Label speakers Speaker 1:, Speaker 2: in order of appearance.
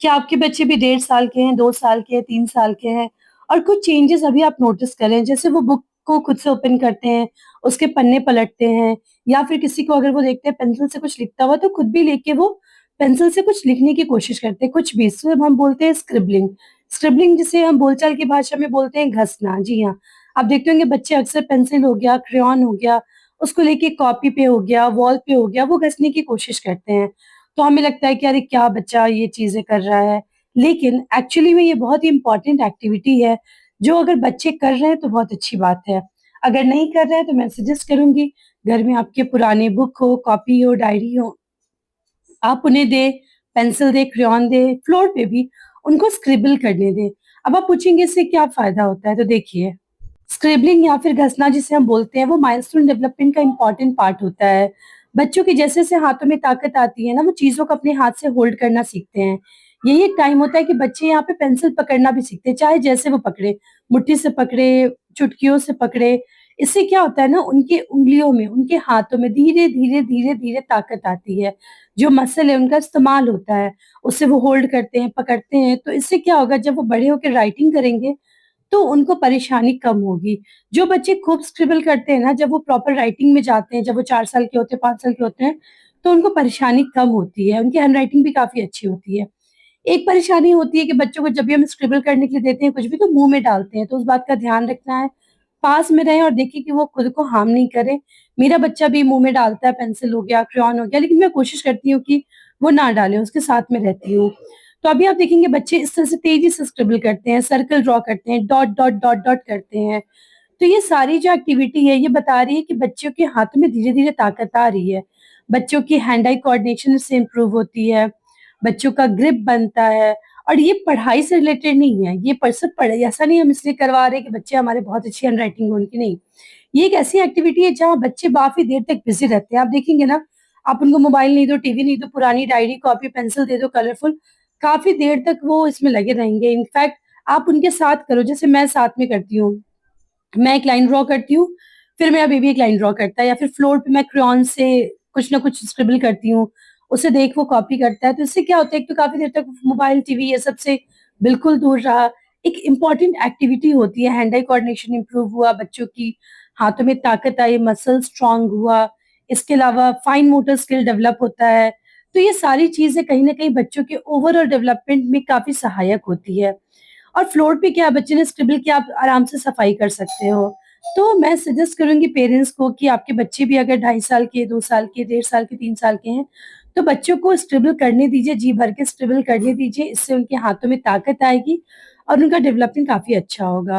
Speaker 1: क्या आपके बच्चे भी 1.5 साल के हैं, 2 साल के हैं, 3 साल के हैं और कुछ चेंजेस अभी आप नोटिस करें, जैसे वो बुक को खुद से ओपन करते हैं, उसके पन्ने पलटते हैं या फिर किसी को अगर वो देखते हैं पेंसिल से कुछ लिखता हुआ तो खुद भी लेके वो पेंसिल से कुछ लिखने की कोशिश करते हैं, कुछ भी। इसको हम बोलते हैं स्क्रिबलिंग। स्क्रिबलिंग जिसे हम बोलचाल की भाषा में बोलते हैं घसना। जी हाँ, आप देखते होंगे बच्चे अक्सर पेंसिल हो गया, क्रेयॉन हो गया, उसको लेके कॉपी पे हो गया, वॉल पे हो गया, वो घसने की कोशिश करते हैं। तो हमें लगता है कि अरे क्या बच्चा ये चीज़ें कर रहा है, लेकिन एक्चुअली में ये बहुत ही इम्पोर्टेंट एक्टिविटी है, जो अगर बच्चे कर रहे हैं तो बहुत अच्छी बात है। अगर नहीं कर रहे हैं तो मैं सजेस्ट करूँगी घर में आपके पुराने बुक हो, कॉपी हो, डायरी हो, आप उन्हें दें, पेंसिल दें, क्रेयॉन दें, फ्लोर पे भी उनको स्क्रिबल करने दें। अब आप पूछेंगे इससे क्या फ़ायदा होता है? तो देखिए, स्क्रिबलिंग या फिर घसना जिसे हम बोलते हैं वो माइलस्टोन डेवलपमेंट का इम्पोर्टेंट पार्ट होता है। बच्चों की जैसे-जैसे हाथों में ताकत आती है ना, वो चीज़ों को अपने हाथ से होल्ड करना सीखते हैं। यही एक टाइम होता है कि बच्चे यहाँ पे पेंसिल पकड़ना भी सीखते हैं, चाहे जैसे वो पकड़े, मुट्ठी से पकड़े, चुटकियों से पकड़े। इससे क्या होता है ना, उनकी उँगलियों में, उनके हाथों में धीरे-धीरे, धीरे-धीरे ताकत आती है। जो मसल है उनका इस्तेमाल होता है, उससे वो होल्ड करते हैं, पकड़ते हैं। तो इससे क्या होगा, जब वो बड़े होके राइटिंग करेंगे तो उनको परेशानी कम होगी। जो बच्चे खूब स्क्रिबल करते हैं ना, जब वो प्रॉपर राइटिंग में जाते हैं, जब वो 4 साल के होते हैं, 5 साल के होते हैं, तो उनको परेशानी कम होती है, उनकी हैंडराइटिंग भी काफ़ी अच्छी होती है। एक परेशानी होती है कि बच्चों को जब भी हम स्क्रिबल करने के लिए देते हैं कुछ भी, तो मुँह में डालते हैं, तो उस बात का ध्यान रखना है। पास में रहें और देखें कि वो खुद को हार्म नहीं करे। मेरा बच्चा भी मुँह में डालता है, पेंसिल हो गया, क्रेयॉन हो गया, लेकिन मैं कोशिश करती हूँ कि वो ना डाले, उसके साथ में रहती हूँ। तो अभी आप देखेंगे बच्चे इस तरह से तेज़ी से स्क्रिबल करते हैं, सर्कल ड्रॉ करते हैं, डॉट, डॉट, डॉट, डॉट करते हैं। तो ये सारी जो एक्टिविटी है, ये बता रही है कि बच्चों के हाथों में धीरे-धीरे ताकत आ रही है। बच्चों की हैंड आई कोऑर्डिनेशन इससे इम्प्रूव होती है, बच्चों का ग्रिप बनता है और ये पढ़ाई से रिलेटेड नहीं है। ये पर सिर्फ पढ़ाई ऐसा नहीं हम इसलिए करवा रहे हैं कि बच्चे हमारे बहुत अच्छी हैंडराइटिंग हो उनकी, नहीं। ये एक ऐसी एक्टिविटी है जहाँ बच्चे काफ़ी देर तक बिज़ी रहते हैं। आप देखेंगे ना, आप उनको मोबाइल नहीं दो, टीवी नहीं दो, पुरानी डायरी, कॉपी, पेंसिल दे दो कलरफुल, काफ़ी देर तक वो इसमें लगे रहेंगे। इनफैक्ट आप उनके साथ करो, जैसे मैं साथ में करती हूँ। मैं एक लाइन ड्रॉ करती हूँ, फिर मेरा बेबी एक लाइन ड्रॉ करता है या फिर फ्लोर पे मैं क्रेयॉन से कुछ ना कुछ स्क्रिबल करती हूँ, उसे देख वो कॉपी करता है। तो इससे क्या होता है, एक तो काफ़ी देर तक मोबाइल, टीवी ये सब से बिल्कुल दूर रहा। एक इम्पोर्टेंट एक्टिविटी होती है, हैंड आई कोऑर्डिनेशन इम्प्रूव हुआ, बच्चों की हाथों में ताकत आई, मसल स्ट्रॉन्ग हुआ। इसके अलावा फाइन मोटर स्किल डेवलप होता है। तो ये सारी चीज़ें कहीं न कहीं बच्चों के ओवरऑल डेवलपमेंट में काफ़ी सहायक होती है। और फ्लोर पे क्या बच्चे ने स्क्रिबल किया, आप आराम से सफाई कर सकते हो। तो मैं सजेस्ट करूँगी पेरेंट्स को कि आपके बच्चे भी अगर 2.5 साल के, 2 साल के, 1.5 साल के, 3 साल के हैं, तो बच्चों को स्क्रिबल करने दीजिए, जी भर के स्क्रिबल करने दीजिए। इससे उनके हाथों में ताकत आएगी और उनका डेवलपमेंट काफ़ी अच्छा होगा।